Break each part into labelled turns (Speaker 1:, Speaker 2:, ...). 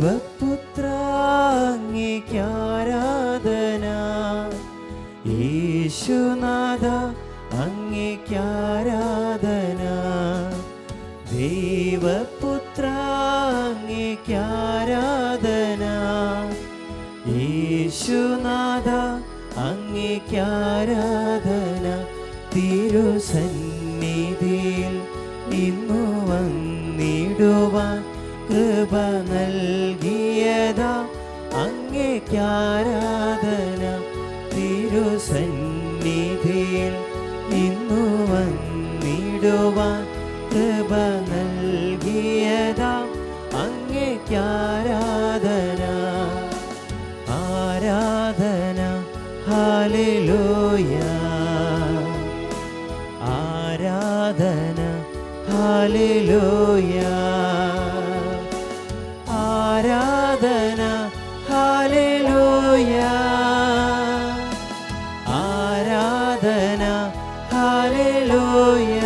Speaker 1: ദൈവപുത്ര അങ്ങേക്ക് ആരാധന, യേശുനാഥ അങ്ങേക്ക് ആരാധന. ദൈവപുത്ര അങ്ങേക്ക് ആരാധന, യേശുനാഥ അങ്ങേക്ക് ആരാധന. തിരുസന്നിധിയിൽ ഇന്നു വന്നിടുവാൻ കൃപ നൽകിയതാ അങ്ങേക്ക് ആരാധന. തിരുസന്നിധിയിൽ ഇന്നു വന്നിടുവാൻ കൃപ നൽകിയതാ അങ്ങേക്ക് ആരാധന. ആരാധന ഹല്ലേലൂയ, ആരാധന ഹല്ലേലൂയ, ആരാധന ഹല്ലേലൂയ, ആരാധന ഹല്ലേലൂയ.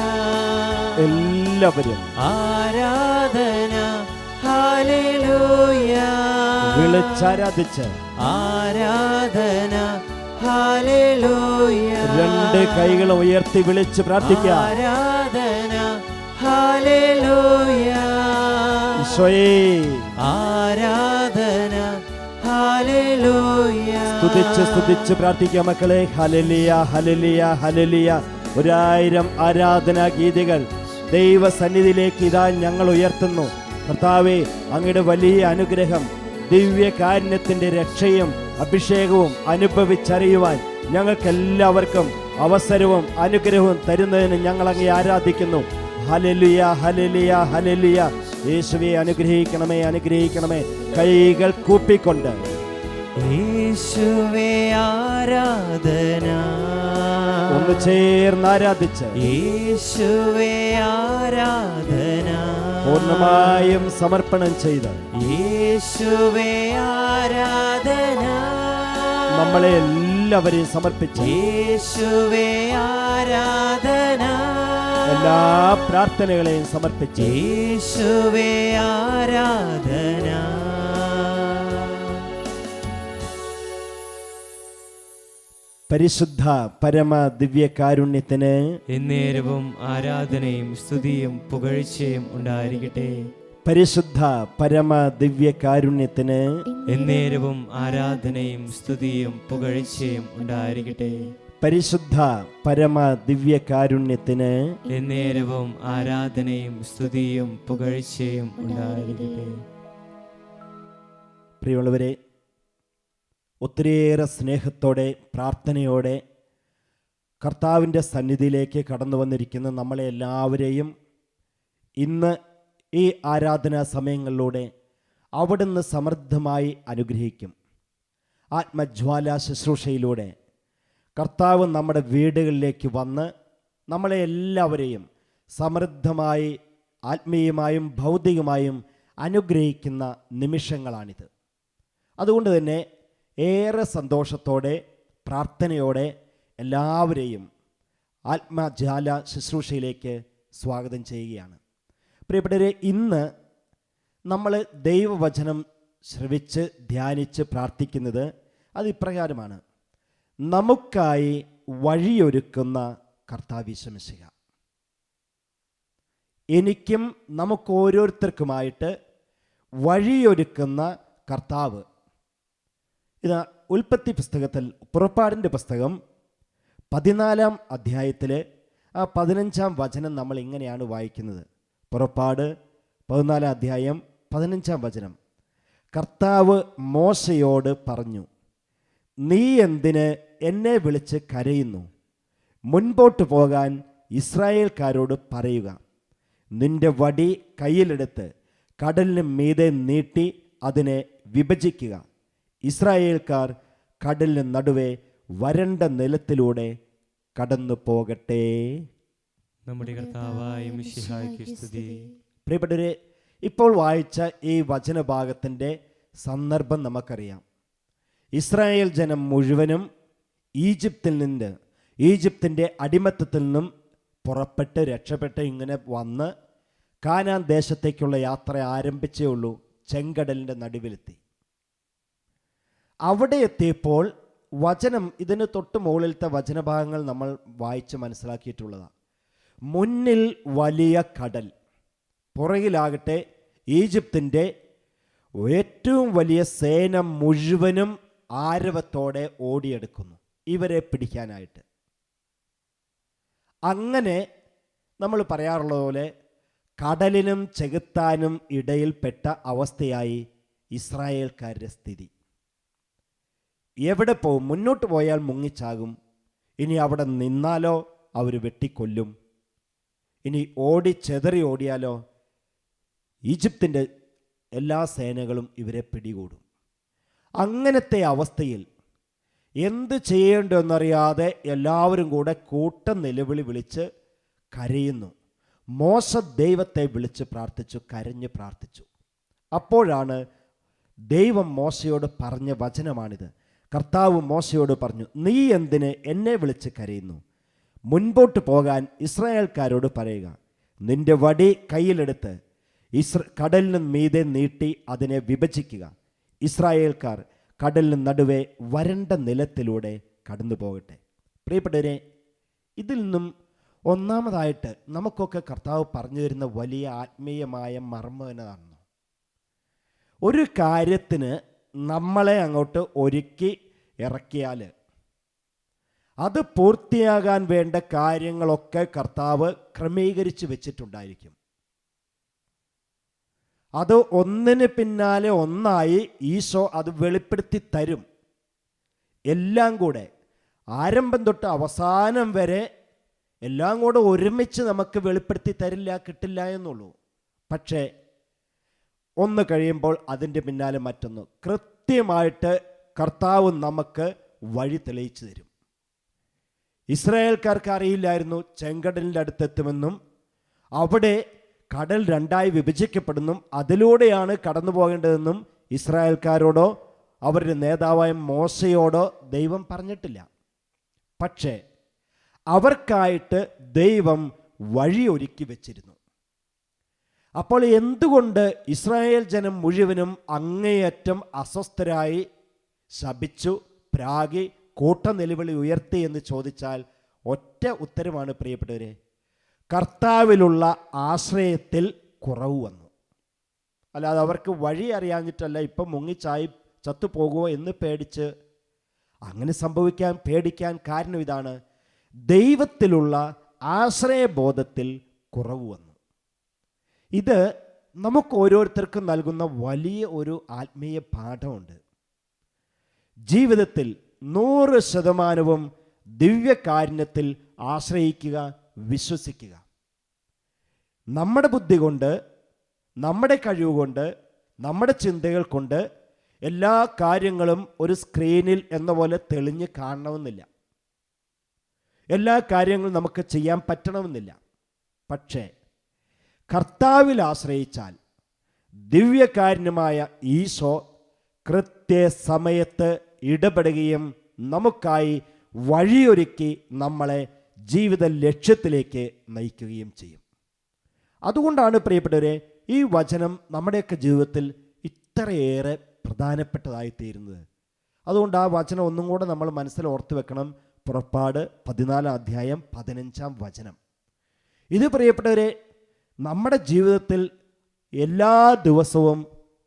Speaker 2: എല്ലാവരും
Speaker 1: ആരാധന ഹല്ലേലൂയ,
Speaker 2: വിളിച്ചാരാധിച്ച്
Speaker 1: ആരാധന ഹല്ലേലൂയ.
Speaker 2: രണ്ട് കൈകൾ ഉയർത്തി വിളിച്ച് പ്രാർത്ഥിക്കാം.
Speaker 1: ആരാധന ഹല്ലേലൂയ,
Speaker 2: ഈശോയേ
Speaker 1: ആരാധന ഹല്ലേലൂയ.
Speaker 2: സ്തുതിച്ച് പ്രാർത്ഥിക്കാം മക്കളെ. Hallelujah hallelujah hallelujah. 1000 ആരാധനാ ഗീതികൾ ദൈവസന്നിധിയിലേക്ക് ഇതാ ഞങ്ങൾ ഉയർത്തുന്നു. കർത്താവേ, അങ്ങയുടെ വലിയ അനുഗ്രഹം, ദിവ്യകാരുണ്യത്തിന്റെ രക്ഷയും അഭിഷേകവും അനുഭവിച്ചറിയുവാൻ ഞങ്ങൾക്കെല്ലാവർക്കും അവസരവും അനുഗ്രഹവും തരുന്നതിന് ഞങ്ങൾ അങ്ങേ ആരാധിക്കുന്നു. Hallelujah hallelujah hallelujah. യേശുവേ അനുഗ്രഹിക്കണമേ, അനുഗ്രഹിക്കണമേ. കൈകൾ കൂപ്പിക്കൊണ്ട്
Speaker 1: യേശുവേ ആരാധന,
Speaker 2: ഒന്ന് ചേർന്ന് ആരാധിച്ച്
Speaker 1: യേശുവേ ആരാധന,
Speaker 2: പൂർണ്ണമായും സമർപ്പണം ചെയ്ത്
Speaker 1: യേശുവേ ആരാധന,
Speaker 2: നമ്മളെ എല്ലാവരെയും സമർപ്പിച്ച്
Speaker 1: യേശുവേ ആരാധന,
Speaker 2: എല്ലാ പ്രാർത്ഥനകളെയും സമർപ്പിച്ച്
Speaker 1: യേശുവേ ആരാധന.
Speaker 2: പരിശുദ്ധ പരമ ദിവ്യകാരുണ്യത്തിന്
Speaker 1: എന്നേരവും ആരാധനയും സ്തുതിയും പുകഴ്ചയും ഉണ്ടായിരിക്കട്ടെ.
Speaker 2: പരിശുദ്ധ പരമ ദിവ്യകാരുണ്യത്തിന്
Speaker 1: എന്നേരവും ആരാധനയും സ്തുതിയും പുകഴ്ചയും ഉണ്ടായിരിക്കട്ടെ.
Speaker 2: പരിശുദ്ധ പരമ ദിവ്യകാരുണ്യത്തിന്
Speaker 1: എന്നേരവും ആരാധനയും സ്തുതിയും പുകഴ്ചയും ഉണ്ടായിരിക്കട്ടെ.
Speaker 2: പ്രിയമുള്ളവരെ, ഒത്തിരിയേറെ സ്നേഹത്തോടെ പ്രാർത്ഥനയോടെ കർത്താവിൻ്റെ സന്നിധിയിലേക്ക് കടന്നു വന്നിരിക്കുന്ന നമ്മളെ എല്ലാവരെയും ഇന്ന് ഈ ആരാധനാ സമയങ്ങളിലൂടെ അവിടുന്ന് സമൃദ്ധമായി അനുഗ്രഹിക്കും. ആത്മജ്വാല ശുശ്രൂഷയിലൂടെ കർത്താവ് നമ്മുടെ വീടുകളിലേക്ക് വന്ന് നമ്മളെ എല്ലാവരെയും സമൃദ്ധമായി ആത്മീയമായും ഭൗതികമായും അനുഗ്രഹിക്കുന്ന നിമിഷങ്ങളാണിത്. അതുകൊണ്ട് തന്നെ ഏറെ സന്തോഷത്തോടെ പ്രാർത്ഥനയോടെ എല്ലാവരെയും ആത്മജ്വാല ശുശ്രൂഷയിലേക്ക് സ്വാഗതം ചെയ്യുകയാണ്. പ്രിയപ്പെട്ടവരെ, ഇന്ന് നമ്മൾ ദൈവവചനം ശ്രവിച്ച് ധ്യാനിച്ച് പ്രാർത്ഥിക്കുന്നത് അത് ഇപ്രകാരമാണ്: നമുക്കായി വഴിയൊരുക്കുന്ന കർത്താവ് മിശിഹ. എനിക്കും നമുക്ക് ഓരോരുത്തർക്കുമായിട്ട് വഴിയൊരുക്കുന്ന കർത്താവ്. ഇത് ഉൽപ്പത്തി പുസ്തകത്തിൽ, പുറപ്പാടിൻ്റെ പുസ്തകം 14-ാം അധ്യായത്തിൽ 15-ാം വചനം നമ്മൾ ഇങ്ങനെയാണ് വായിക്കുന്നത്. പുറപ്പാട് 14-ാം അധ്യായം 15-ാം വചനം. കർത്താവ് മോശയോട് പറഞ്ഞു, നീ എന്തിന് എന്നെ വിളിച്ച് കരയുന്നു? മുൻപോട്ട് പോകാൻ ഇസ്രായേൽക്കാരോട് പറയുക. നിന്റെ വടി കയ്യിലെടുത്ത് കടലിന് മീതെ നീട്ടി അതിനെ വിഭജിക്കുക. ഇസ്രായേൽക്കാർ കടലിന് നടുവേ വരണ്ട നിലത്തിലൂടെ കടന്നു പോകട്ടെ.
Speaker 1: നമ്മുടെ കർത്താവായ മിശിഹായ്ക്ക് സ്തുതി.
Speaker 2: പ്രിയപ്പെട്ടവരെ, ഇപ്പോൾ വായിച്ച ഈ വചനഭാഗത്തിൻ്റെ സന്ദർഭം നമുക്കറിയാം. ഇസ്രായേൽ ജനം മുഴുവനും ഈജിപ്തിൻ്റെ അടിമത്തത്തിൽ നിന്നും പുറപ്പെട്ട് രക്ഷപ്പെട്ട് ഇങ്ങനെ വന്ന് കാനാൻ ദേശത്തേക്കുള്ള യാത്ര ആരംഭിച്ചേ ഉള്ളൂ. ചെങ്കടലിൻ്റെ നടുവിലെത്തി. അവിടെ എത്തിയപ്പോൾ വചനം, ഇതിന് തൊട്ട് മുകളിലത്തെ വചനഭാഗങ്ങൾ നമ്മൾ വായിച്ച് മനസ്സിലാക്കിയിട്ടുള്ളതാണ്. മുന്നിൽ വലിയ കടൽ, പുറകിലാകട്ടെ ഈജിപ്തിൻ്റെ ഏറ്റവും വലിയ സേന മുഴുവനും ആരവത്തോടെ ഓടിയെടുക്കുന്നു ഇവരെ പിടിക്കാനായിട്ട്. അങ്ങനെ നമ്മൾ പറയാറുള്ള പോലെ കടലിനും ചെകുത്താനും ഇടയിൽപ്പെട്ട അവസ്ഥയായി ഇസ്രായേൽക്കാരുടെ സ്ഥിതി. എവിടെ പോകും? മുന്നോട്ട് പോയാൽ മുങ്ങിച്ചാകും, ഇനി അവിടെ നിന്നാലോ അവർ വെട്ടിക്കൊല്ലും, ഇനി ചെതറി ഓടിയാലോ ഈജിപ്തിൻ്റെ എല്ലാ സേനകളും ഇവരെ പിടികൂടും. അങ്ങനത്തെ അവസ്ഥയിൽ എന്ത് ചെയ്യേണ്ടതെന്നറിയാതെ എല്ലാവരും കൂടെ കൂട്ടം നിലവിളി വിളിച്ച് കരയുന്നു. മോശ ദൈവത്തെ വിളിച്ച് പ്രാർത്ഥിച്ചു, കരഞ്ഞ് പ്രാർത്ഥിച്ചു. അപ്പോഴാണ് ദൈവം മോശയോട് പറഞ്ഞ വചനമാണിത്. കർത്താവ് മോശയോട് പറഞ്ഞു, നീ എന്തിന് എന്നെ വിളിച്ച് കരയുന്നു? മുൻപോട്ട് പോകാൻ ഇസ്രായേൽക്കാരോട് പറയുക. നിന്റെ വടി കയ്യിലെടുത്ത് കടലിന് മീതെ നീട്ടി അതിനെ വിഭജിക്കുക. ഇസ്രായേൽക്കാർ കടലിന് നടുവേ വരണ്ട നിലത്തിലൂടെ കടന്നു പോകട്ടെ. പ്രിയപ്പെട്ടവരെ, ഇതിൽ നിന്നും ഒന്നാമതായിട്ട് നമുക്കൊക്കെ കർത്താവ് പറഞ്ഞു തരുന്ന വലിയ ആത്മീയമായ മർമ്മം എന്നതാണ്. ഒരു കാര്യത്തിന് നമ്മളെ അങ്ങോട്ട് ഒരുക്കി ഇറക്കിയാൽ അത് പൂർത്തിയാകാൻ വേണ്ട കാര്യങ്ങളൊക്കെ കർത്താവ് ക്രമീകരിച്ച് വെച്ചിട്ടുണ്ടായിരിക്കും. അത് ഒന്നിന് പിന്നാലെ ഒന്നായി ഈശോ അത് വെളിപ്പെടുത്തി തരും. എല്ലാം കൂടെ ആരംഭം തൊട്ട് അവസാനം വരെ എല്ലാം കൂടെ ഒരുമിച്ച് നമുക്ക് വെളിപ്പെടുത്തി തരില്ല, കിട്ടില്ല എന്നുള്ളൂ. പക്ഷേ ഒന്ന് കഴിയുമ്പോൾ അതിൻ്റെ പിന്നാലെ മറ്റൊന്ന് കൃത്യമായിട്ട് കർത്താവ് നമുക്ക് വഴി തെളിയിച്ചു തരും. ഇസ്രായേൽക്കാർക്ക് അറിയില്ലായിരുന്നു ചെങ്കടലിൻ്റെ അടുത്തെത്തുമെന്നും അവിടെ കടൽ രണ്ടായി വിഭജിക്കപ്പെടുന്നു, അതിലൂടെയാണ് കടന്നു പോകേണ്ടതെന്നും ഇസ്രായേൽക്കാരോടോ അവരുടെ നേതാവായ മോശയോടോ ദൈവം പറഞ്ഞിട്ടില്ല. പക്ഷേ അവർക്കായിട്ട് ദൈവം വഴിയൊരുക്കി വെച്ചിരുന്നു. അപ്പോൾ എന്തുകൊണ്ട് ഇസ്രായേൽ ജനം മുഴുവനും അങ്ങേയറ്റം അസ്വസ്ഥരായി ശപിച്ചു, പ്രാഗി, കൂട്ടനിലവിളി ഉയർത്തി എന്ന് ചോദിച്ചാൽ ഒറ്റ ഉത്തരമാണ് പ്രിയപ്പെട്ടവരെ, കർത്താവിലുള്ള ആശ്രയത്തിൽ കുറവ് വന്നു. അല്ലാതെ അവർക്ക് വഴി അറിയാഞ്ഞിട്ടല്ല, ഇപ്പം മുങ്ങിച്ചായി ചത്തുപോകുമോ എന്ന് പേടിച്ച്. അങ്ങനെ സംഭവിക്കാൻ പേടിക്കാൻ കാരണം ഇതാണ്, ദൈവത്തിലുള്ള ആശ്രയബോധത്തിൽ കുറവ് വന്നു. ഇത് നമുക്ക് ഓരോരുത്തർക്കും നൽകുന്ന വലിയ ഒരു ആത്മീയ പാഠമുണ്ട്. ജീവിതത്തിൽ 100% ദിവ്യകാരുണ്യത്തിൽ ആശ്രയിക്കുക, വിശ്വസിക്കുക. നമ്മുടെ ബുദ്ധി കൊണ്ട്, നമ്മുടെ കഴിവ് കൊണ്ട്, നമ്മുടെ ചിന്തകൾ കൊണ്ട് എല്ലാ കാര്യങ്ങളും ഒരു സ്ക്രീനിൽ എന്ന പോലെ തെളിഞ്ഞ് കാണണമെന്നില്ല. എല്ലാ കാര്യങ്ങളും നമുക്ക് ചെയ്യാൻ പറ്റണമെന്നില്ല. പക്ഷേ കർത്താവിൽ ആശ്രയിച്ചാൽ ദിവ്യകാരുണ്യമായ ഈശോ കൃത്യസമയത്ത് ഇടപെടുകയും നമുക്കായി വഴിയൊരുക്കി നമ്മളെ ജീവിത ലക്ഷ്യത്തിലേക്ക് നയിക്കുകയും ചെയ്യും. അതുകൊണ്ടാണ് പ്രിയപ്പെട്ടവരെ ഈ വചനം നമ്മുടെയൊക്കെ ജീവിതത്തിൽ ഇത്രയേറെ പ്രധാനപ്പെട്ടതായി തീരുന്നത്. അതുകൊണ്ട് ആ വചനം ഒന്നും കൂടെ നമ്മൾ മനസ്സിൽ ഓർത്തു വെക്കണം. പുറപ്പാട് 14 അധ്യായം 15 വചനം. ഇത് പ്രിയപ്പെട്ടവരെ നമ്മുടെ ജീവിതത്തിൽ എല്ലാ ദിവസവും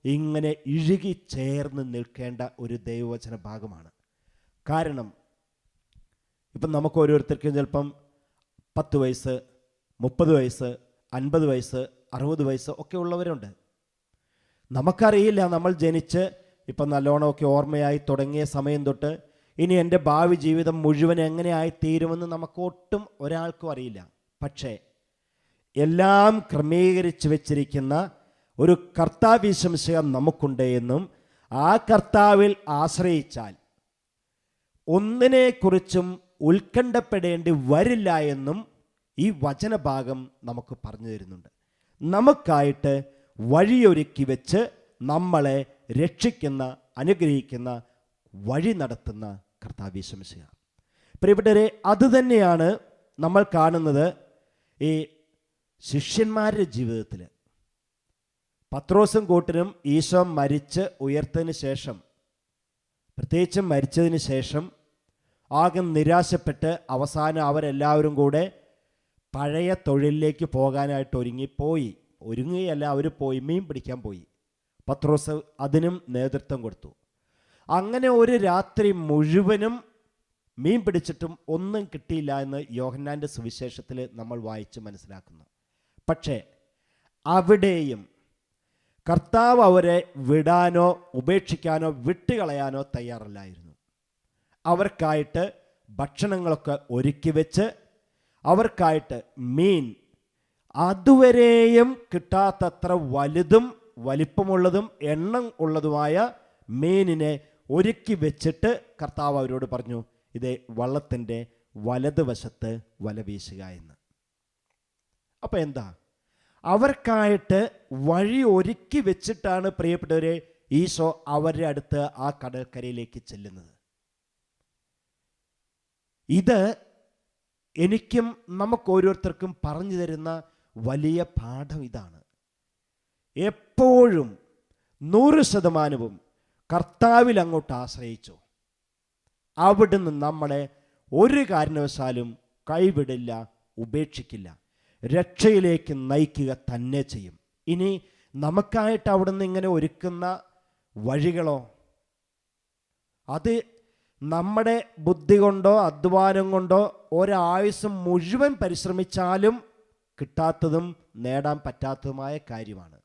Speaker 2: ഇങ്ങനെ ഇഴുകി ചേർന്ന് നിൽക്കേണ്ട ഒരു ദൈവവചന ഭാഗമാണ്. കാരണം ഇപ്പം നമുക്ക് ഓരോരുത്തർക്കും ചിലപ്പം 10 വയസ്സ്, 30 വയസ്സ്, 50 വയസ്സ്, 60 വയസ്സ് ഒക്കെ ഉള്ളവരുണ്ട്. നമുക്കറിയില്ല, നമ്മൾ ജനിച്ച് ഇപ്പം നല്ലോണമൊക്കെ ഓർമ്മയായി തുടങ്ങിയ സമയം തൊട്ട് ഇനി എൻ്റെ ഭാവി ജീവിതം മുഴുവൻ എങ്ങനെയായി തീരുമെന്ന് നമുക്ക് ഒട്ടും ഒരാൾക്കും അറിയില്ല. പക്ഷേ എല്ലാം ക്രമീകരിച്ച് വെച്ചിരിക്കുന്ന ഒരു കർത്താവ് ഈശോമിശിഹാ നമുക്കുണ്ട് എന്നും ആ കർത്താവിൽ ആശ്രയിച്ചാൽ ഒന്നിനെക്കുറിച്ചും ഉത്കണ്ഠപ്പെടേണ്ടി വരില്ല എന്നും ഈ വചനഭാഗം നമുക്ക് പറഞ്ഞു തരുന്നുണ്ട്. നമുക്കായിട്ട് വഴിയൊരുക്കി വെച്ച് നമ്മളെ രക്ഷിക്കുന്ന, അനുഗ്രഹിക്കുന്ന, വഴി നടത്തുന്ന കർത്താവ് ഈശോമിശിഹാ. പ്രിയപ്പെട്ടവരെ, അതുതന്നെയാണ് നമ്മൾ കാണുന്നത് ഈ ശിഷ്യന്മാരുടെ ജീവിതത്തിൽ. പത്രോസും കൂട്ടരും ഈശോ മരിച്ച് ഉയർത്തതിന് ശേഷം, പ്രത്യേകിച്ചും മരിച്ചതിന് ശേഷം ആകെ നിരാശപ്പെട്ട് അവസാനം അവരെല്ലാവരും കൂടെ പഴയ തൊഴിലിലേക്ക് പോകാനായിട്ട് ഒരുങ്ങുകയല്ല, അവർ പോയി മീൻ പിടിക്കാൻ പോയി. പത്രോസ് അതിനും നേതൃത്വം കൊടുത്തു. അങ്ങനെ ഒരു രാത്രി മുഴുവനും മീൻ പിടിച്ചിട്ടും ഒന്നും കിട്ടിയില്ല എന്ന് യോഹന്നാൻ്റെ സുവിശേഷത്തിൽ നമ്മൾ വായിച്ച് മനസ്സിലാക്കുന്നു. പക്ഷേ അവിടെയും കർത്താവ് അവരെ വിടാനോ ഉപേക്ഷിക്കാനോ വിട്ടുകളയാനോ തയ്യാറല്ലായിരുന്നു. അവർക്കായിട്ട് ഭക്ഷണങ്ങളൊക്കെ ഒരുക്കി വെച്ച്, അവർക്കായിട്ട് മീൻ അതുവരെയും കിട്ടാത്തത്ര വലുതും വലിപ്പമുള്ളതും എണ്ണം ഉള്ളതുമായ മീനിനെ ഒരുക്കി വെച്ചിട്ട് കർത്താവ് അവരോട് പറഞ്ഞു, ഇതേ വള്ളത്തിൻ്റെ വലതുവശത്ത് വല വീശുക എന്ന്. അപ്പം എന്താ, അവർക്കായിട്ട് വഴി ഒരുക്കി വെച്ചിട്ടാണ് പ്രിയപ്പെട്ടവരെ ഈശോ അവരുടെ അടുത്ത് ആ കടൽക്കരയിലേക്ക് ചെല്ലുന്നത്. ഇത് എനിക്കും നമുക്ക് ഓരോരുത്തർക്കും പറഞ്ഞു തരുന്ന വലിയ പാഠം ഇതാണ്. എപ്പോഴും 100% കർത്താവിൽ അങ്ങോട്ട് ആശ്രയിച്ചു, അവിടുന്ന് നമ്മളെ ഒരു കാരണവശാലും കൈവിടില്ല, ഉപേക്ഷിക്കില്ല, രക്ഷയിലേക്ക് നയിക്കുക തന്നെ ചെയ്യും. ഇനി നമുക്കായിട്ട് അവിടുന്ന് ഇങ്ങനെ ഒരുക്കുന്ന വഴികളോ, അത് നമ്മുടെ ബുദ്ധി കൊണ്ടോ അധ്വാനം കൊണ്ടോ ഒരായുസ് മുഴുവൻ പരിശ്രമിച്ചാലും കിട്ടാത്തതും നേടാൻ പറ്റാത്തതുമായ കാര്യമാണ്.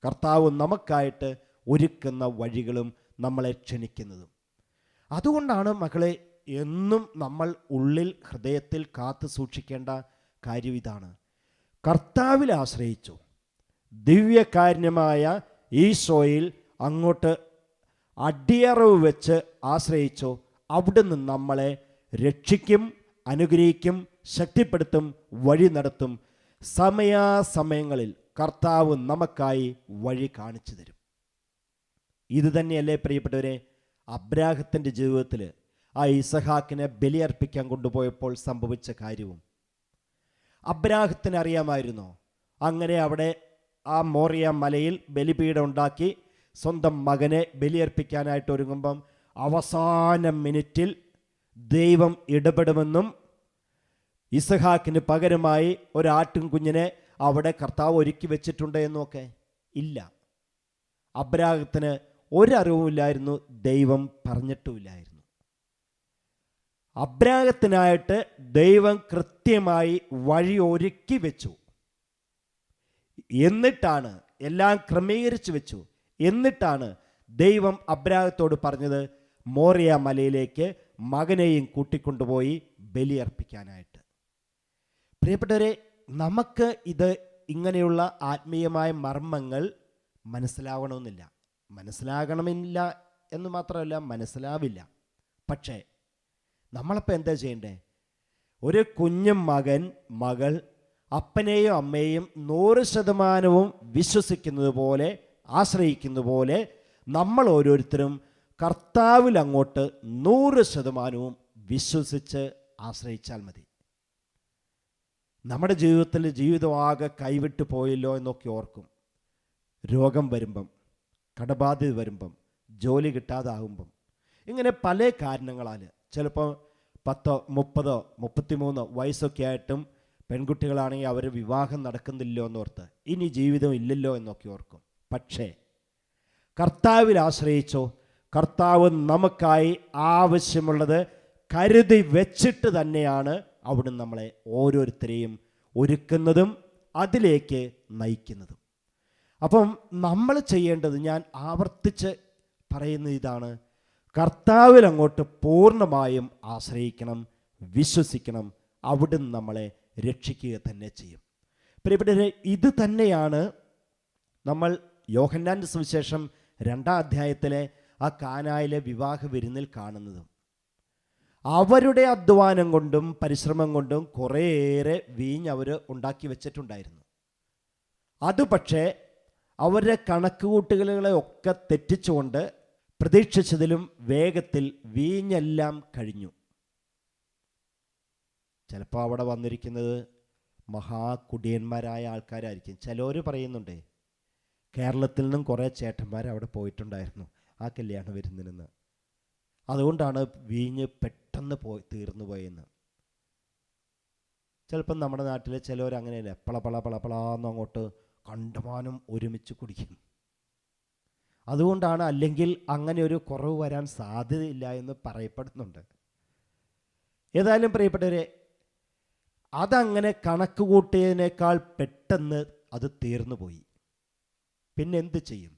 Speaker 2: കർത്താവ് നമുക്കായിട്ട് ഒരുക്കുന്ന വഴികളും നമ്മളെ ക്ഷണിക്കുന്നതും. അതുകൊണ്ടാണ് മക്കളെ എന്നും നമ്മൾ ഉള്ളിൽ ഹൃദയത്തിൽ കാത്തു സൂക്ഷിക്കേണ്ട കാര്യം ഇതാണ്. കർത്താവിൽ ആശ്രയിച്ചു, ദിവ്യകാരുണ്യമായ ഈശോയിൽ അങ്ങോട്ട് അടിയറവ് വെച്ച് ആശ്രയിച്ചു, അവിടുന്ന് നമ്മളെ രക്ഷിക്കും, അനുഗ്രഹിക്കും, ശക്തിപ്പെടുത്തും, വഴി നടത്തും. സമയാസമയങ്ങളിൽ കർത്താവ് നമുക്കായി വഴി കാണിച്ചു തരും. ഇത് തന്നെയല്ലേ പ്രിയപ്പെട്ടവരെ അബ്രാഹത്തിൻ്റെ ജീവിതത്തിൽ ആ ഇസഹാക്കിനെ ബലിയർപ്പിക്കാൻ കൊണ്ടുപോയപ്പോൾ സംഭവിച്ച കാര്യവും. അബ്രാഹത്തിന് അറിയാമായിരുന്നോ, അങ്ങനെ അവിടെ ആ മോറിയ മലയിൽ ബലിപീഠം ഉണ്ടാക്കി സ്വന്തം മകനെ ബലിയർപ്പിക്കാനായിട്ട് ഒരുങ്ങുമ്പം അവസാന മിനിറ്റിൽ ദൈവം ഇടപെടുമെന്നും ഇസഹാക്കിന് പകരമായി ഒരാട്ടും കുഞ്ഞിനെ അവിടെ കർത്താവ് ഒരുക്കി വെച്ചിട്ടുണ്ട് എന്നൊക്കെ ഇല്ല. അബ്രാഹത്തിന് ഒരറിവുമില്ലായിരുന്നു, ദൈവം പറഞ്ഞിട്ടുമില്ലായിരുന്നു. അബ്രാഹത്തിനായിട്ട് ദൈവം കൃത്യമായി വഴി ഒരുക്കി വെച്ചു. എന്നിട്ടാണ് എല്ലാം ക്രമീകരിച്ചു വെച്ചു. എന്നിട്ടാണ് ദൈവം അബ്രാഹത്തോട് പറഞ്ഞത് മോറിയ മലയിലേക്ക് മകനെയും കൂട്ടിക്കൊണ്ടുപോയി ബലിയർപ്പിക്കാനായിട്ട്. പ്രിയപ്പെട്ടവരെ, നമുക്ക് ഇത് ഇങ്ങനെയുള്ള ആത്മീയമായ മർമ്മങ്ങൾ മനസ്സിലാകണമെന്നില്ല എന്ന് മാത്രമല്ല, മനസ്സിലാവില്ല. പക്ഷേ നമ്മളപ്പോൾ എന്താ ചെയ്യണ്ടേ? ഒരു കുഞ്ഞു മകൾ അപ്പനെയും അമ്മയെയും 100% വിശ്വസിക്കുന്നത് പോലെ, ആശ്രയിക്കുന്ന പോലെ നമ്മൾ ഓരോരുത്തരും കർത്താവിൽ അങ്ങോട്ട് 100% വിശ്വസിച്ച് ആശ്രയിച്ചാൽ മതി. നമ്മുടെ ജീവിതമാകെ കൈവിട്ടു പോയല്ലോ എന്നൊക്കെ ഓർക്കും. രോഗം വരുമ്പം, കടബാധ്യത വരുമ്പം, ജോലി കിട്ടാതാകുമ്പം, ഇങ്ങനെ പല കാരണങ്ങളാൽ ചിലപ്പോൾ 10, 30, 33 വയസ്സൊക്കെ ആയിട്ടും പെൺകുട്ടികളാണെങ്കിൽ അവർ വിവാഹം നടക്കുന്നില്ലോ എന്നോർത്ത് ഇനി ജീവിതം ഇല്ലല്ലോ എന്നൊക്കെ ഓർക്കും. പക്ഷേ കർത്താവിൽ ആശ്രയിച്ചോ, കർത്താവ് നമുക്കായി ആവശ്യമുള്ളത് കരുതി വെച്ചിട്ട് തന്നെയാണ് അവിടുന്ന് നമ്മളെ ഓരോരുത്തരെയും ഒരുക്കുന്നതും അതിലേക്ക് നയിക്കുന്നതും. അപ്പം നമ്മൾ ചെയ്യേണ്ടത്, ഞാൻ ആവർത്തിച്ച് പറയുന്ന ഇതാണ്, കർത്താവിൽ അങ്ങോട്ട് പൂർണ്ണമായും ആശ്രയിക്കണം, വിശ്വസിക്കണം. അവിടുന്ന് നമ്മളെ രക്ഷിക്കുക തന്നെ ചെയ്യും. പ്രിയപ്പെട്ടവരെ, ഇത് തന്നെയാണ് നമ്മൾ യോഹന്നാൻ്റെ സുവിശേഷം 2-ാം അധ്യായത്തിലെ ആ കാനായിലെ വിവാഹ വിരുന്നിൽ കാണുന്നതും. അവരുടെ അധ്വാനം കൊണ്ടും പരിശ്രമം കൊണ്ടും കുറേയേറെ വീഞ്ഞ് അവർ ഉണ്ടാക്കി വെച്ചിട്ടുണ്ടായിരുന്നു. അത് പക്ഷേ അവരുടെ കണക്കുകൂട്ടുകളെ ഒക്കെ തെറ്റിച്ചുകൊണ്ട് പ്രതീക്ഷിച്ചതിലും വേഗത്തിൽ വീഞ്ഞെല്ലാം കഴിഞ്ഞു. ചിലപ്പോൾ അവിടെ വന്നിരിക്കുന്നത് മഹാകുടിയന്മാരായ ആൾക്കാരായിരിക്കും. ചിലർ പറയുന്നുണ്ട് കേരളത്തിൽ നിന്നും കുറേ ചേട്ടന്മാർ അവിടെ പോയിട്ടുണ്ടായിരുന്നു ആ കല്യാണ വിരുന്നിന്. അതുകൊണ്ടാണ് വീഞ്ഞ് പെട്ടെന്ന് തീർന്നു പോയെന്ന്. ചിലപ്പം നമ്മുടെ നാട്ടിലെ ചിലവർ അങ്ങനെയല്ലേ, പളപളാന്ന് അങ്ങോട്ട് കണ്ടമാനം ഒരുമിച്ച് കുടിക്കും. അതുകൊണ്ടാണ്, അല്ലെങ്കിൽ അങ്ങനെ ഒരു കുറവ് വരാൻ സാധ്യതയില്ല എന്ന് പറയപ്പെടുന്നുണ്ട്. ഏതായാലും പ്രിയപ്പെട്ടവരെ, അതങ്ങനെ കണക്ക് കൂട്ടിയതിനേക്കാൾ പെട്ടെന്ന് അത് തീർന്നു പോയി. പിന്നെ എന്ത് ചെയ്യും?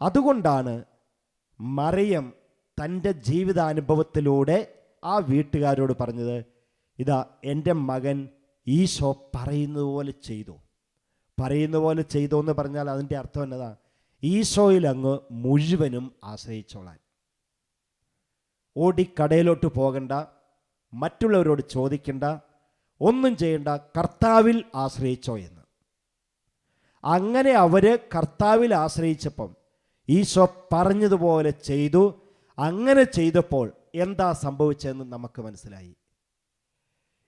Speaker 2: അതുകൊണ്ടാണ് മറിയം തൻ്റെ ജീവിതാനുഭവത്തിലൂടെ ആ വീട്ടുകാരോട് പറഞ്ഞത്, ഇതാ എൻ്റെ മകൻ ഈശോ പറയുന്നത് പോലെ ചെയ്തു. പറയുന്ന പോലെ ചെയ്തു എന്ന് പറഞ്ഞാൽ അതിൻ്റെ അർത്ഥം എന്നതാ? ഈശോയിൽ അങ്ങ് മുഴുവനും ആശ്രയിച്ചോളാൻ. ഓടിക്കടയിലോട്ട് പോകണ്ട, മറ്റുള്ളവരോട് ചോദിക്കണ്ട, ഒന്നും ചെയ്യണ്ട, കർത്താവിൽ ആശ്രയിച്ചോ എന്ന്. അങ്ങനെ അവർ കർത്താവിൽ ആശ്രയിച്ചപ്പം ഈശോ പറഞ്ഞതുപോലെ ചെയ്തു. അങ്ങനെ ചെയ്തപ്പോൾ എന്താ സംഭവിച്ചതെന്ന് നമുക്ക് മനസ്സിലായി.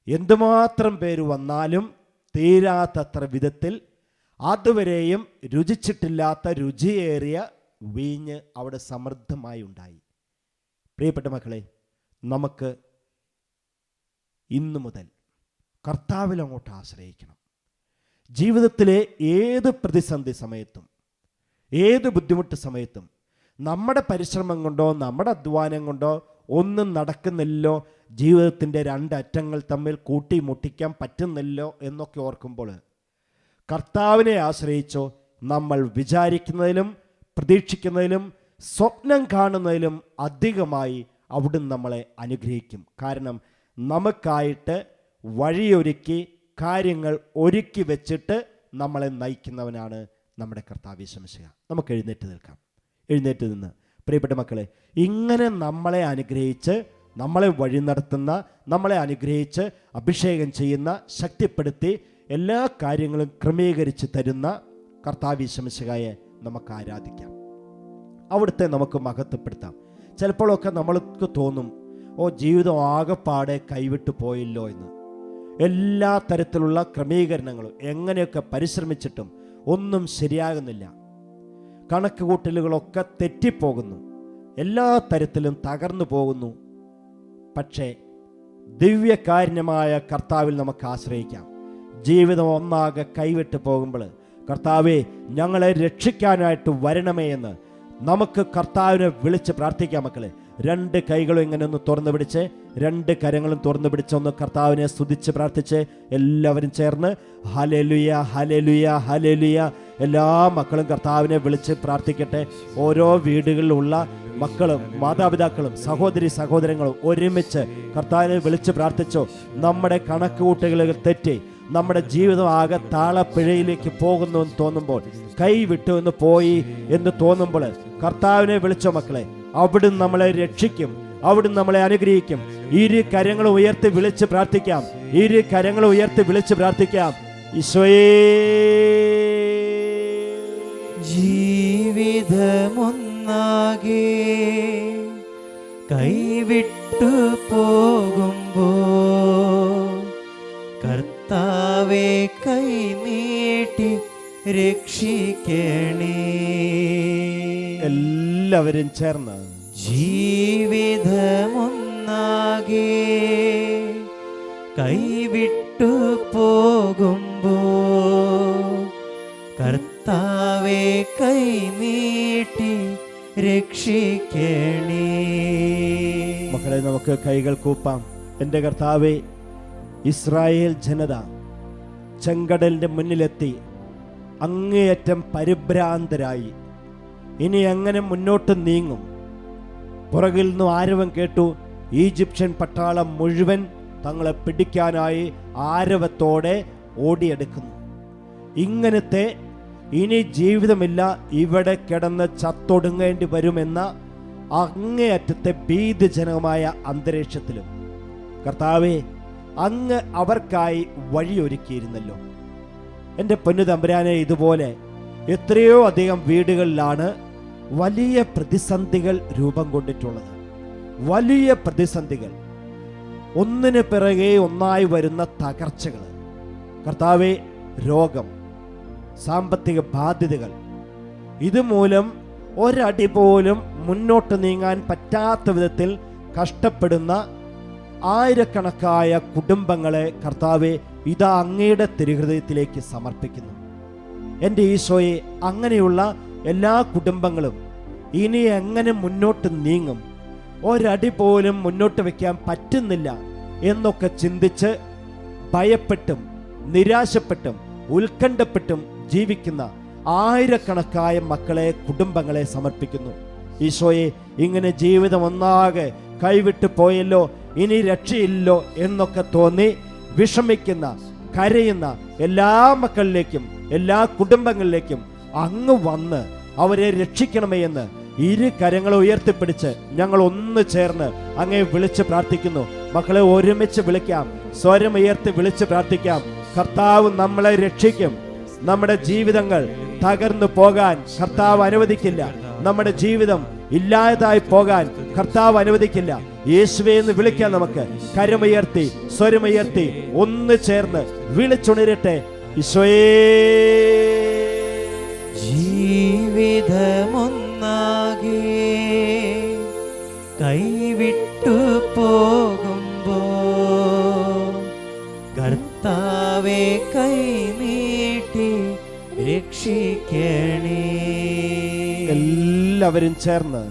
Speaker 2: എന്തുമാത്രം പേര് വന്നാലും തീരാത്തത്ര വിധത്തിൽ അതുവരെയും രുചിച്ചിട്ടില്ലാത്ത രുചിയേറിയ വീഞ്ഞ് അവിടെ സമൃദ്ധമായി ഉണ്ടായി. പ്രിയപ്പെട്ട മക്കളെ, നമുക്ക് ഇന്നു മുതൽ കർത്താവിൽ അങ്ങോട്ട് ആശ്രയിക്കണം. ജീവിതത്തിലെ ഏത് പ്രതിസന്ധി സമയത്തും, ഏത് ബുദ്ധിമുട്ട് സമയത്തും നമ്മുടെ പരിശ്രമം കൊണ്ടോ നമ്മുടെ അധ്വാനം കൊണ്ടോ ഒന്നും നടക്കുന്നില്ലോ, ജീവിതത്തിൻ്റെ രണ്ടറ്റങ്ങൾ തമ്മിൽ കൂട്ടിമുട്ടിക്കാൻ പറ്റുന്നില്ലോ എന്നൊക്കെ ഓർക്കുമ്പോൾ കർത്താവിനെ ആശ്രയിച്ചോ നമ്മൾ വിചാരിക്കുന്നതിലും പ്രതീക്ഷിക്കുന്നതിലും സ്വപ്നം കാണുന്നതിലും അധികമായി അവിടുന്ന് നമ്മളെ അനുഗ്രഹിക്കും. കാരണം നമുക്കായിട്ട് വഴിയൊരുക്കി കാര്യങ്ങൾ ഒരുക്കി വെച്ചിട്ട് നമ്മളെ നയിക്കുന്നവനാണ് നമ്മുടെ കർത്താവ് യേശുമിശിഹ. നമുക്ക് എഴുന്നേറ്റ് നിൽക്കാം. എഴുന്നേറ്റ് നിന്ന് പ്രിയപ്പെട്ട മക്കളെ, ഇങ്ങനെ നമ്മളെ അനുഗ്രഹിച്ച്, നമ്മളെ വഴി നടത്തുന്ന, നമ്മളെ അനുഗ്രഹിച്ച് അഭിഷേകം ചെയ്യുന്ന, ശക്തിപ്പെടുത്തി എല്ലാ കാര്യങ്ങളും ക്രമീകരിച്ച് തരുന്ന കർത്താവ് യേശുമിശിഹായെ നമുക്ക് ആരാധിക്കാം. അവിടുത്തെ നമുക്ക് മഹത്വപ്പെടുത്താം. ചിലപ്പോഴൊക്കെ നമ്മൾക്ക് തോന്നും, ജീവിതം ആകെപ്പാടെ കൈവിട്ടു പോയില്ലോ എന്ന്. എല്ലാ തരത്തിലുള്ള ക്രമീകരണങ്ങളും എങ്ങനെയൊക്കെ പരിശ്രമിച്ചിട്ടും ഒന്നും ശരിയാകുന്നില്ല. കണക്ക് കൂട്ടലുകളൊക്കെ തെറ്റിപ്പോകുന്നു, എല്ലാ തരത്തിലും തകർന്നു പോകുന്നു. പക്ഷേ ദിവ്യകാരുണ്യമായ കർത്താവിൽ നമുക്ക് ആശ്രയിക്കാം. ജീവിതം ഒന്നാകെ കൈവിട്ട് പോകുമ്പോൾ കർത്താവേ ഞങ്ങളെ രക്ഷിക്കാനായിട്ട് വരണമേ എന്ന് നമുക്ക് കർത്താവിനെ വിളിച്ച് പ്രാർത്ഥിക്കാം. മക്കളെ, രണ്ട് കൈകളും ഇങ്ങനെ ഒന്ന് തുറന്നു പിടിച്ച്, രണ്ട് കരങ്ങളും തുറന്നു പിടിച്ച് ഒന്ന് കർത്താവിനെ സ്തുതിച്ച് പ്രാർത്ഥിച്ച് എല്ലാവരും ചേർന്ന് ഹല്ലേലൂയ ഹല്ലേലൂയ ഹല്ലേലൂയ. എല്ലാ മക്കളും കർത്താവിനെ വിളിച്ച് പ്രാർത്ഥിക്കട്ടെ. ഓരോ വീടുകളിലുള്ള മക്കളും മാതാപിതാക്കളും സഹോദരി സഹോദരങ്ങളും ഒരുമിച്ച് കർത്താവിനെ വിളിച്ച് പ്രാർത്ഥിച്ചോ. നമ്മുടെ കണക്കുകൂട്ടുകൾ തെറ്റി നമ്മുടെ ജീവിതം ആകെ താളപ്പിഴയിലേക്ക് പോകുന്നു എന്ന് തോന്നുമ്പോൾ, കൈ വിട്ടു എന്ന് പോയി എന്ന് തോന്നുമ്പോൾ കർത്താവിനെ വിളിച്ചോ മക്കളെ. അവിടുന്ന് നമ്മളെ രക്ഷിക്കും, അവിടുന്ന് നമ്മളെ അനുഗ്രഹിക്കും. ഇരു കരങ്ങളും ഉയർത്തി വിളിച്ച് പ്രാർത്ഥിക്കാം. ഇരു കരങ്ങളും ഉയർത്തി വിളിച്ച് പ്രാർത്ഥിക്കാം. ഈശോയേ,
Speaker 1: ജീവിതമൊന്നാകെ കൈവിട്ടു പോകുമ്പോ കർത്താവേ കൈനീട്ടി രക്ഷിക്കണേ.
Speaker 2: എല്ലാവരും ചേർന്ന്
Speaker 1: ജീവിതമൊന്നാകെ കൈവിട്ടു പോകുമ്പോ കർത്താവേ കൈനീട്ടി രക്ഷിക്കണേ.
Speaker 2: മക്കളെ, നമുക്ക് കൈകൾ കൂപ്പാം. എൻ്റെ കർത്താവേ, ഇസ്രായേൽ ജനത ചെങ്കടലിൻ്റെ മുന്നിലെത്തി അങ്ങേയറ്റം പരിഭ്രാന്തരായി. ഇനി എങ്ങനെ മുന്നോട്ട് നീങ്ങും? പുറകിൽ നിന്നും ആരവം കേട്ടു. ഈജിപ്ഷ്യൻ പട്ടാളം മുഴുവൻ തങ്ങളെ പിടിക്കാനായി ആരവത്തോടെ ഓടിയെടുക്കുന്നു. ഇങ്ങനത്തെ ഇനി ജീവിതമില്ല, ഇവിടെ കിടന്ന് ചത്തൊടുങ്ങേണ്ടി വരുമെന്ന അങ്ങേയറ്റത്തെ ഭീതിജനകമായ അന്തരീക്ഷത്തിലും കർത്താവേ, അങ്ങ് അവർക്കായി വഴിയൊരുക്കിയിരുന്നല്ലോ. എൻ്റെ പൊന്നു തമ്പുരാനെ, ഇതുപോലെ എത്രയോ അധികം വീടുകളിലാണ് വലിയ പ്രതിസന്ധികൾ രൂപം കൊണ്ടിട്ടുള്ളത്. വലിയ പ്രതിസന്ധികൾ, ഒന്നിന് പിറകെ ഒന്നായി വരുന്ന തകർച്ചകൾ. കർത്താവേ, രോഗം, സാമ്പത്തിക ബാധ്യതകൾ, ഇതുമൂലം ഒരടി പോലും മുന്നോട്ട് നീങ്ങാൻ പറ്റാത്ത വിധത്തിൽ കഷ്ടപ്പെടുന്ന ആയിരക്കണക്കായ കുടുംബങ്ങളെ കർത്താവെ ഇതാ അങ്ങയുടെ തിരുഹൃദയത്തിലേക്ക് സമർപ്പിക്കുന്നു. എൻ്റെ ഈശോയെ, അങ്ങനെയുള്ള എല്ലാ കുടുംബങ്ങളും ഇനി എങ്ങനെ മുന്നോട്ട് നീങ്ങും, ഒരടി പോലും മുന്നോട്ട് വയ്ക്കാൻ പറ്റുന്നില്ല എന്നൊക്കെ ചിന്തിച്ച് ഭയപ്പെട്ടും നിരാശപ്പെട്ടും ഉത്കണ്ഠപ്പെട്ടും ജീവിക്കുന്ന ആയിരക്കണക്കായ മക്കളെ, കുടുംബങ്ങളെ സമർപ്പിക്കുന്നു. ഈശോയെ, ഇങ്ങനെ ജീവിതം ഒന്നാകെ കൈവിട്ടു പോയല്ലോ, ഇനി രക്ഷയില്ലോ എന്നൊക്കെ തോന്നി വിഷമിക്കുന്ന, കരയുന്ന എല്ലാ മക്കളിലേക്കും എല്ലാ കുടുംബങ്ങളിലേക്കും അങ്ങ് വന്ന് അവരെ രക്ഷിക്കണമേ എന്ന് ഇരു കരങ്ങളെ ഉയർത്തിപ്പിടിച്ച് ഞങ്ങൾ ഒന്ന് ചേർന്ന് അങ്ങേ വിളിച്ച് പ്രാർത്ഥിക്കുന്നു. മക്കളെ, ഒരുമിച്ച് വിളിക്കാം, സ്വരം ഉയർത്തി വിളിച്ച് പ്രാർത്ഥിക്കാം. കർത്താവ് നമ്മളെ രക്ഷിക്കും. നമ്മുടെ ജീവിതങ്ങൾ തകർന്നു പോകാൻ കർത്താവ് അനുവദിക്കില്ല. നമ്മുടെ ജീവിതം ഇല്ലാതായി പോകാൻ കർത്താവ് അനുവദിക്കില്ല. യേശുവേ എന്ന് വിളിക്കാൻ നമുക്ക് കരമുയർത്തി സ്വരമുയർത്തി ഒന്ന് ചേർന്ന് വിളിച്ചുണരട്ടെ. ഈശോയേ,
Speaker 1: ജീവിതമൊന്നാകെ കൈവിട്ടു പോകുമ്പോ കർത്താവെ കൈനീട്ടി രക്ഷിക്കണേ.
Speaker 2: എല്ലാവരും ചേർന്ന്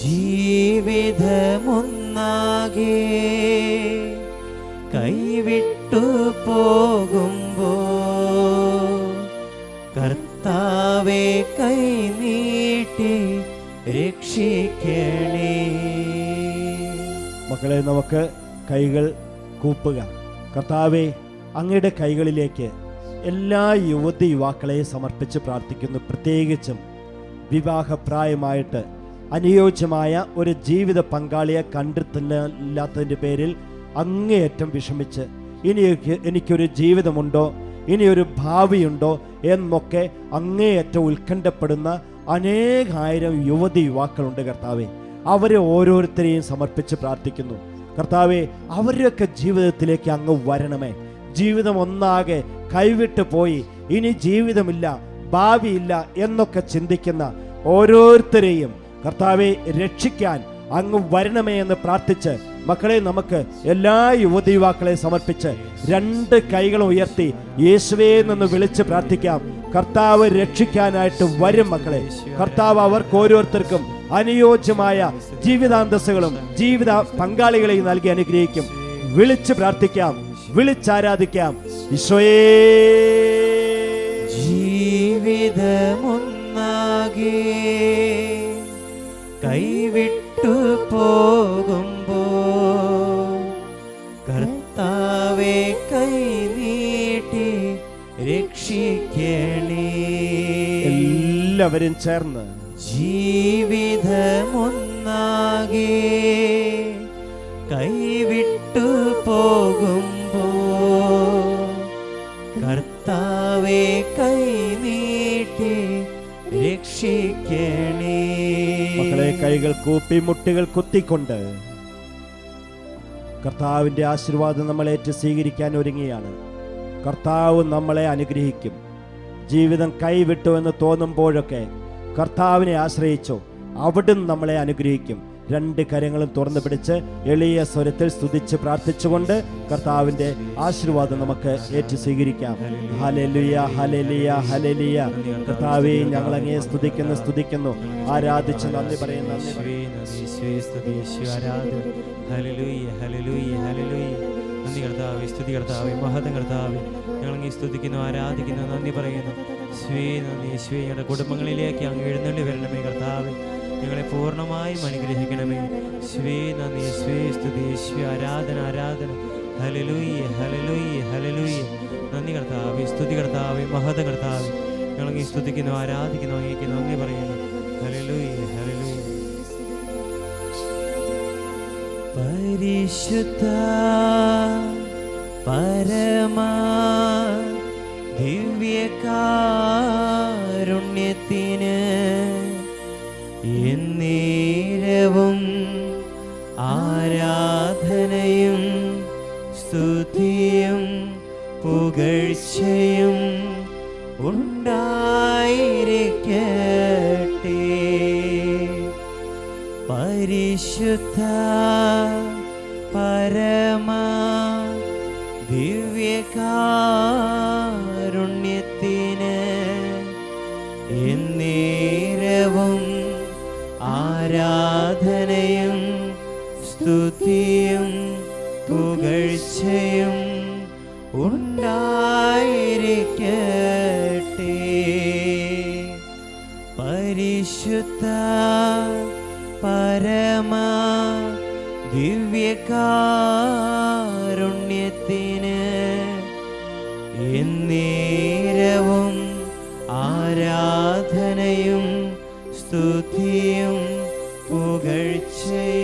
Speaker 1: ജീവിതമൊന്നാകെ കൈവിട്ടു പോകുമ്പോ കർത്താവെ കൈനീട്ടി രക്ഷിക്കണേ.
Speaker 2: മക്കളെ, നമുക്ക് കൈകൾ കൂപ്പുക. കർത്താവെ, അങ്ങയുടെ കൈകളിലേക്ക് എല്ലാ യുവതി യുവാക്കളെ സമർപ്പിച്ച് പ്രാർത്ഥിക്കുന്നു. പ്രത്യേകിച്ചും വിവാഹപ്രായമായിട്ട് അനുയോജ്യമായ ഒരു ജീവിത പങ്കാളിയെ കണ്ടെത്തില്ലാത്തതിൻ്റെ പേരിൽ അങ്ങേയറ്റം വിഷമിച്ച് എനിക്കൊരു ജീവിതമുണ്ടോ, ഇനിയൊരു ഭാവിയുണ്ടോ എന്നൊക്കെ അങ്ങേയറ്റം ഉത്കണ്ഠപ്പെടുന്ന അനേകായിരം യുവതി യുവാക്കളുണ്ട്. കർത്താവെ, അവരെ ഓരോരുത്തരെയും സമർപ്പിച്ച് പ്രാർത്ഥിക്കുന്നു. കർത്താവെ, അവരുടെയൊക്കെ ജീവിതത്തിലേക്ക് അങ്ങ് വരണമേ. ജീവിതം ഒന്നാകെ കൈവിട്ട് പോയി, ഇനി ജീവിതമില്ല, ഭാവിയില്ല എന്നൊക്കെ ചിന്തിക്കുന്ന ഓരോരുത്തരെയും കർത്താവെ രക്ഷിക്കാൻ അങ്ങ് വരണമേ എന്ന് പ്രാർത്ഥിച്ച് മക്കളെ, നമുക്ക് എല്ലാ യുവതി യുവാക്കളെ സമർപ്പിച്ച് രണ്ട് കൈകളും ഉയർത്തി യേശുവേ എന്ന് വിളിച്ച് പ്രാർത്ഥിക്കാം. കർത്താവ് രക്ഷിക്കാനായിട്ട് വരും മക്കളെ. കർത്താവ് അവർക്ക് ഓരോരുത്തർക്കും അനുയോജ്യമായ ജീവിതാന്തസ്സുകളും ജീവിത പങ്കാളികളെയും നൽകി അനുഗ്രഹിക്കും. വിളിച്ച് പ്രാർത്ഥിക്കാം, വിളിച്ചാരാധിക്കാം. ഈശോയേ,
Speaker 1: ജീവിതമൊന്നാകെ കൈവിട്ടു പോകുമ്പോ കർത്താവെ കൈനീട്ടി രക്ഷിക്കണേ.
Speaker 2: എല്ലാവരും ചേർന്ന്
Speaker 1: ജീവിതമൊന്നാകെ കൈവിട്ടു പോകുമ്പോ കർത്താവെ കൈനീട്ടി രക്ഷിക്കണേ.
Speaker 2: മക്കളെ, കൈകൾ കൂപ്പി മുട്ടുകൾ കുത്തിക്കൊണ്ട് കർത്താവിൻ്റെ ആശീർവാദം നമ്മളേറ്റ് സ്വീകരിക്കാൻ ഒരുങ്ങിയാണ്. കർത്താവ് നമ്മളെ അനുഗ്രഹിക്കും. ജീവിതം കൈവിട്ടു എന്ന് തോന്നുമ്പോഴൊക്കെ കർത്താവിനെ ആശ്രയിച്ചോ, അവിടുന്ന് നമ്മളെ അനുഗ്രഹിക്കും. രണ്ട് കരങ്ങളും തുറന്നു പിടിച്ച് എളിയ സ്വരത്തിൽ സ്തുതിച്ച് പ്രാർത്ഥിച്ചുകൊണ്ട് കർത്താവിൻ്റെ ആശീർവാദം നമുക്ക് ഏറ്റു സ്വീകരിക്കാം. Hallelujah, hallelujah, hallelujah. കർത്താവേ, ഞങ്ങൾ അങ്ങയെ സ്തുതിക്കുന്നു, ആരാധിച്ച് നന്ദി പറയുന്നു.
Speaker 3: നന്ദി കർത്താവേ, സ്തുതി കർത്താവേ, മഹത്വം കർത്താവേ, ഞങ്ങൾ അങ്ങേ സ്തുതിക്കുന്നു, ആരാധിക്കുന്നു, നന്ദി പറയുന്നു. നന്ദി ഞങ്ങളുടെ കുടുംബങ്ങളിലേക്ക് അങ്ങ് എഴുന്നള്ളി വരണമേ കർത്താവേ. ഞങ്ങളെ പൂർണ്ണമായും അനുഗ്രഹിക്കണമേ. നന്ദി, സ്തുതി, ആരാധന, ആരാധന. Hallelujah, hallelujah, hallelujah. നന്ദി കർത്താവേ, സ്തുതി കർത്താവേ, മഹത്വം കർത്താവേ, ഞങ്ങൾ അങ്ങേ സ്തുതിക്കുന്നു, ആരാധിക്കുന്നു, അങ്ങേക്ക് നന്ദി പറയുന്നു. Hallelujah, hallelujah.
Speaker 1: പരിശുദ്ധ പരമാ ദിവ്യകാരുണ്യത്തിന് എന്നേരവും ആരാധനയും സ്തുതിയും പുകഴ്ചയും ഉണ്ടാ പരിശുദ്ധ പരമ ദിവ്യകാരുണ്യത്തിന് എന്നേരവും ആരാധനയും സ്തുതിയും പുകഴ്ചയും ഉണ്ടായിരിക്കട്ടെ. പരിശുദ്ധ പരമ ദിവ്യകാരുണ്യത്തിന് എന്നേരവും ആരാധനയും സ്തുതിയും പുകഴ്ചയും